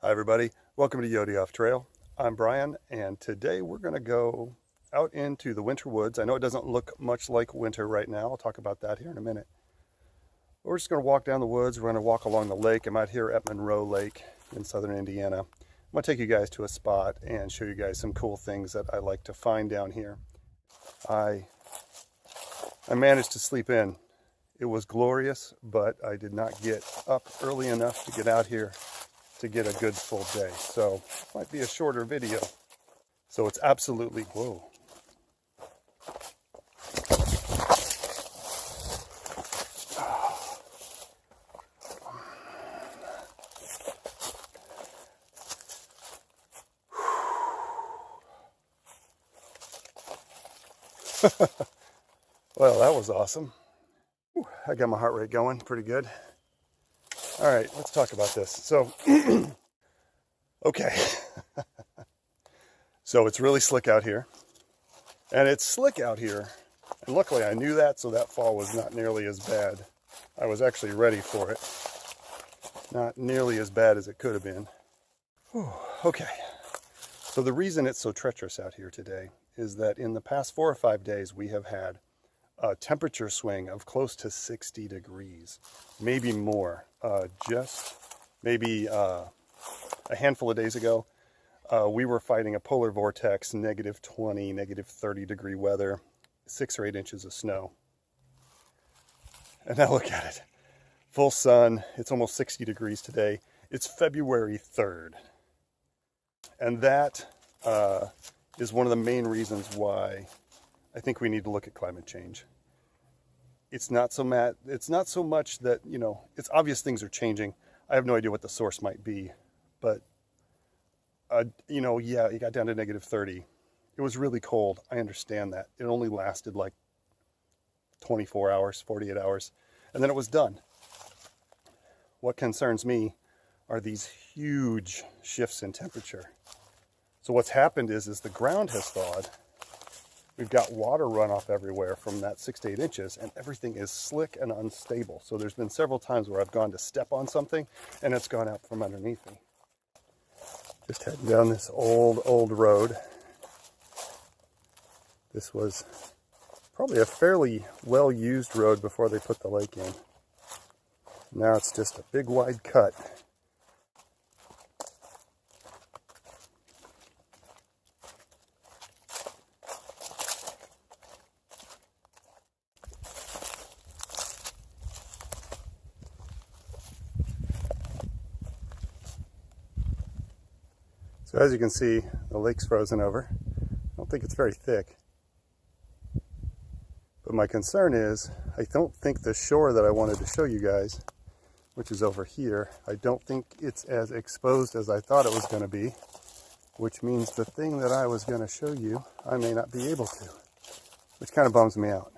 Hi everybody, welcome to Yote Off Trail. I'm Brian, and today we're going to go out into the winter woods. I know it doesn't look much like winter right now. I'll talk about that here in a minute. We're just going to walk down the woods. We're going to walk along the lake. I'm out here at Monroe Lake in southern Indiana. I'm going to take you guys to a spot and show you guys some cool things that I like to find down here. I managed to sleep in. It was glorious, but I did not get up early enough to get out here to get a good full day. So it might be a shorter video. So it's absolutely, whoa. Well, that was awesome. Whew, I got my heart rate going pretty good. All right, let's talk about this. So, okay. So it's really slick out here. And it's slick out here. And luckily I knew that, so that fall was not nearly as bad. I was actually ready for it. Not nearly as bad as it could have been. Whew, okay. So the reason it's so treacherous out here today is that in the past 4 or 5 days we have had a temperature swing of close to 60 degrees, maybe more. Just maybe a handful of days ago, we were fighting a polar vortex, negative 20, negative 30 degree weather, 6 or 8 inches of snow. And now look at it. Full sun. It's almost 60 degrees today. It's February 3rd. And that is one of the main reasons why I think we need to look at climate change. It's not so much that, you know, it's obvious things are changing. I have no idea what the source might be, but you know, yeah, it got down to negative 30. It was really cold. I understand that. It only lasted like 24 hours, 48 hours, and then it was done. What concerns me are these huge shifts in temperature. So what's happened is the ground has thawed. We've got water runoff everywhere from that 6 to 8 inches, and everything is slick and unstable. So there's been several times where I've gone to step on something and it's gone out from underneath me. Just heading down this old road. This was probably a fairly well-used road before they put the lake in. Now it's just a big wide cut. So as you can see, the lake's frozen over. I don't think it's very thick. But my concern is, I don't think the shore that I wanted to show you guys, which is over here, I don't think it's as exposed as I thought it was going to be, which means the thing that I was going to show you, I may not be able to, which kind of bums me out.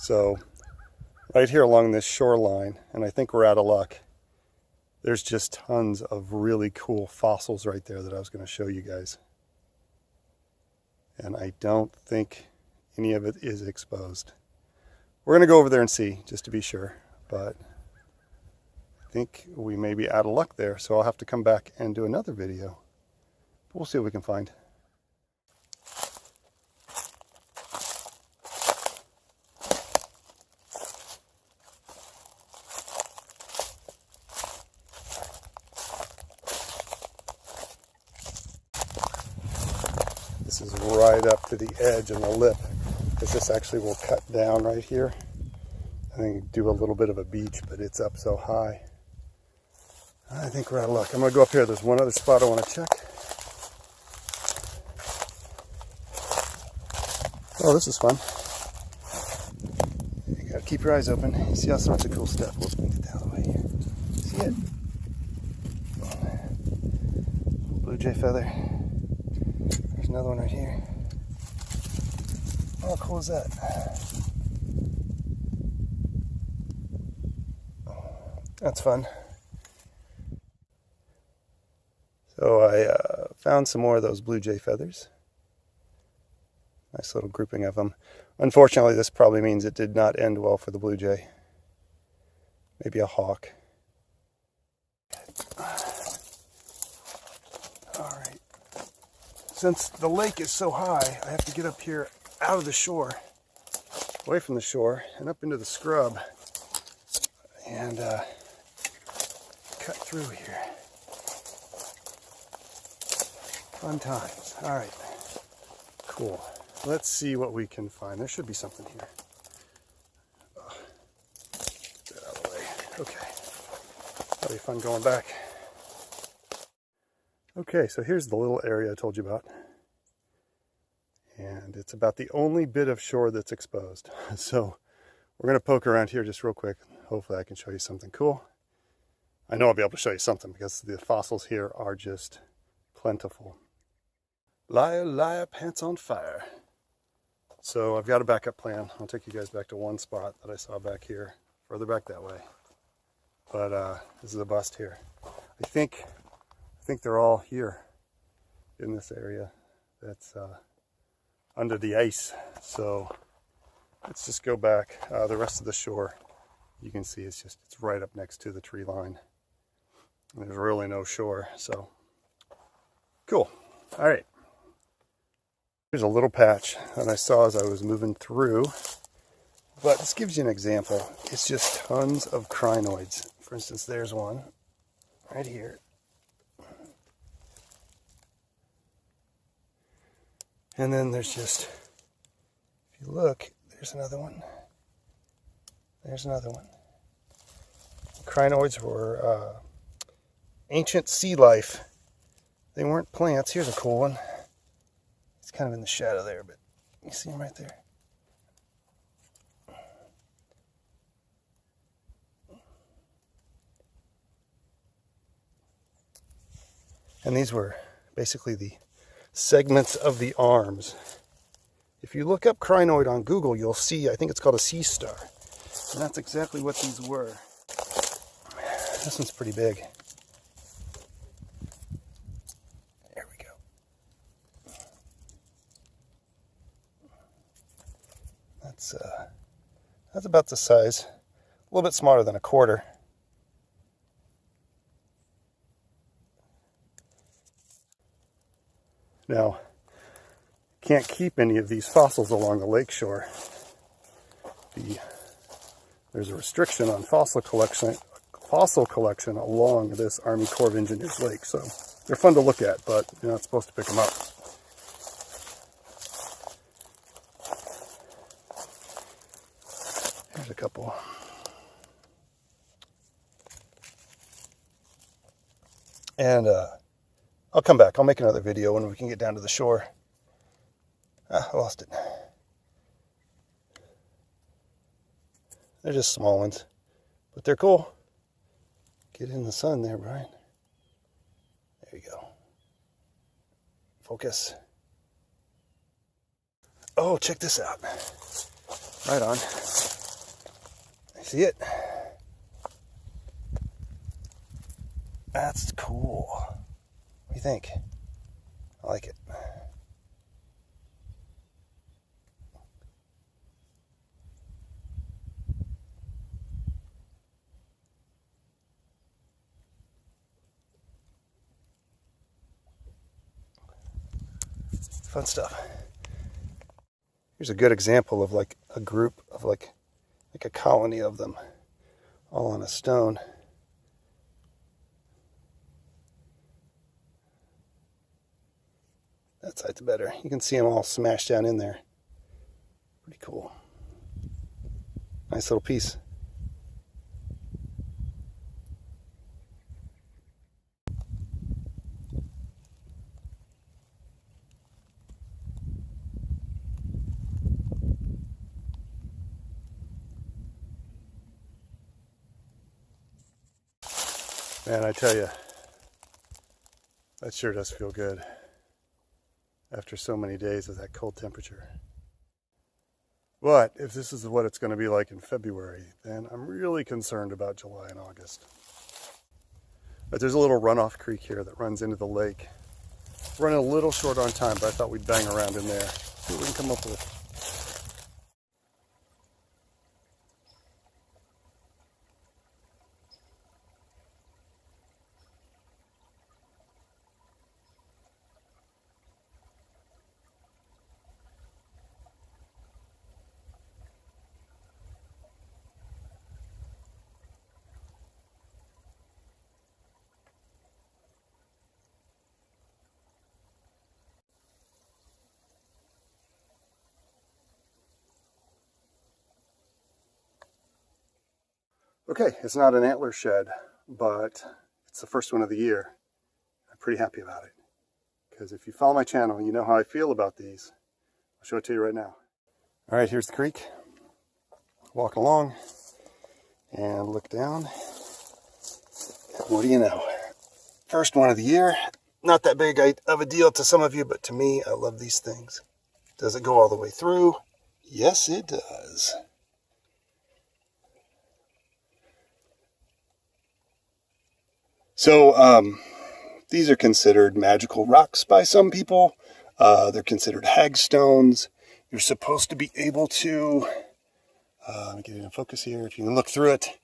So right here along this shoreline, and I think we're out of luck, there's just tons of really cool fossils right there that I was going to show you guys. And I don't think any of it is exposed. We're going to go over there and see, just to be sure, but I think we may be out of luck there, so I'll have to come back and do another video. But we'll see what we can find. This is right up to the edge and the lip, because this actually will cut down right here. I think do a little bit of a beach, but it's up so high. I think we're out of luck. I'm going to go up here. There's one other spot I want to check. Oh, this is fun. You got to keep your eyes open. You see all sorts of cool stuff. We'll bring it down the way here. See it? Blue jay feather. There's another one right here. How cool is that? That's fun. So I found some more of those blue jay feathers. Nice little grouping of them. Unfortunately, this probably means it did not end well for the blue jay. Maybe a hawk. All right. Since the lake is so high, I have to get up here out of the shore, away from the shore, and up into the scrub, and cut through here. Fun times. All right. Cool. Let's see what we can find. There should be something here. Oh, get that out of the way. Okay. That'll be fun going back. Okay, so here's the little area I told you about. And it's about the only bit of shore that's exposed. So we're going to poke around here just real quick. Hopefully I can show you something cool. I know I'll be able to show you something because the fossils here are just plentiful. Liar, liar, pants on fire. So I've got a backup plan. I'll take you guys back to one spot that I saw back here, further back that way. But this is a bust here. I think they're all here in this area that's under the ice. So let's just go back. The rest of the shore, you can see it's right up next to the tree line. And there's really no shore, so cool. All right. Here's a little patch that I saw as I was moving through, but this gives you an example. It's just tons of crinoids. For instance, there's one right here. And then there's just, if you look, there's another one. There's another one. Crinoids were ancient sea life. They weren't plants. Here's a cool one. It's kind of in the shadow there, but you see him right there. And these were basically the segments of the arms. If you look up crinoid on Google, you'll see, I think it's called a sea star. And that's exactly what these were. This one's pretty big. There we go. That's about the size. A little bit smaller than a quarter. Now, can't keep any of these fossils along the lakeshore. There's a restriction on fossil collection along this Army Corps of Engineers lake, so they're fun to look at, but you're not supposed to pick them up. Here's a couple. And I'll come back. I'll make another video when we can get down to the shore. I lost it. They're just small ones, but they're cool. Get in the sun there, Brian. There you go. Focus. Oh, check this out. Right on. See it? That's cool. What do you think? I like it. Fun stuff. Here's a good example of like a group of like a colony of them all on a stone. That side's better. You can see them all smashed down in there. Pretty cool. Nice little piece. Man, I tell you, that sure does feel good after so many days of that cold temperature. But if this is what it's going to be like in February, then I'm really concerned about July and August. But there's a little runoff creek here that runs into the lake. Running a little short on time, but I thought we'd bang around in there. See what we can come up with. Okay, it's not an antler shed, but it's the first one of the year. I'm pretty happy about it. Because if you follow my channel, you know how I feel about these. I'll show it to you right now. All right, here's the creek. Walking along and look down. What do you know? First one of the year. Not that big of a deal to some of you, but to me, I love these things. Does it go all the way through? Yes, it does. So, these are considered magical rocks by some people. They're considered hagstones. You're supposed to be able to, let me get it in focus here. If you can look through it,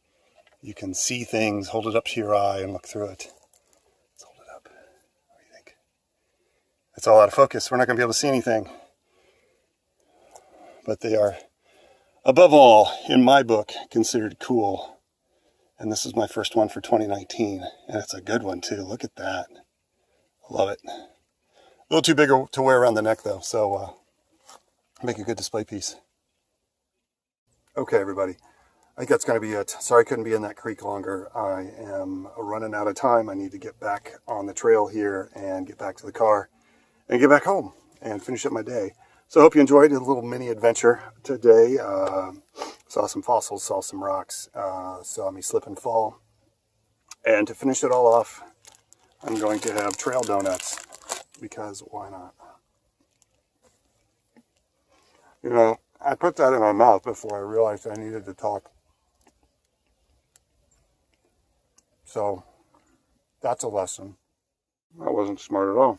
you can see things. Hold it up to your eye and look through it. Let's hold it up. What do you think? It's all out of focus. We're not going to be able to see anything. But they are, above all, in my book, considered cool. And this is my first one for 2019. And it's a good one, too. Look at that. I love it. A little too big to wear around the neck, though. So, make a good display piece. Okay, everybody. I think that's going to be it. Sorry I couldn't be in that creek longer. I am running out of time. I need to get back on the trail here and get back to the car and get back home and finish up my day. So I hope you enjoyed a little mini adventure today. Saw some fossils, saw some rocks, saw me slip and fall. And to finish it all off, I'm going to have trail donuts, because why not? You know, I put that in my mouth before I realized I needed to talk. So, that's a lesson. That wasn't smart at all.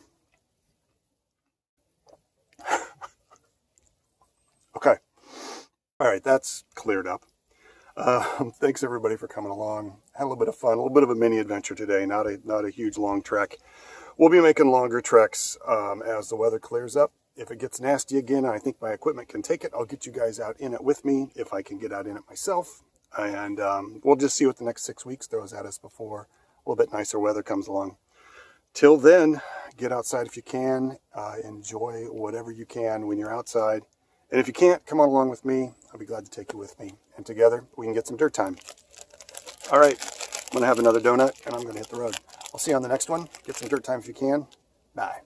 Okay. All right, that's cleared up. Thanks everybody for coming along. Had a little bit of fun, a little bit of a mini adventure today. Not a huge long trek. We'll be making longer treks as the weather clears up. If it gets nasty again, I think my equipment can take it. I'll get you guys out in it with me if I can get out in it myself. And we'll just see what the next 6 weeks throws at us before a little bit nicer weather comes along. Till then, get outside if you can. Enjoy whatever you can when you're outside. And if you can't, come on along with me. I'll be glad to take you with me. And together, we can get some dirt time. All right, I'm going to have another donut, and I'm going to hit the road. I'll see you on the next one. Get some dirt time if you can. Bye.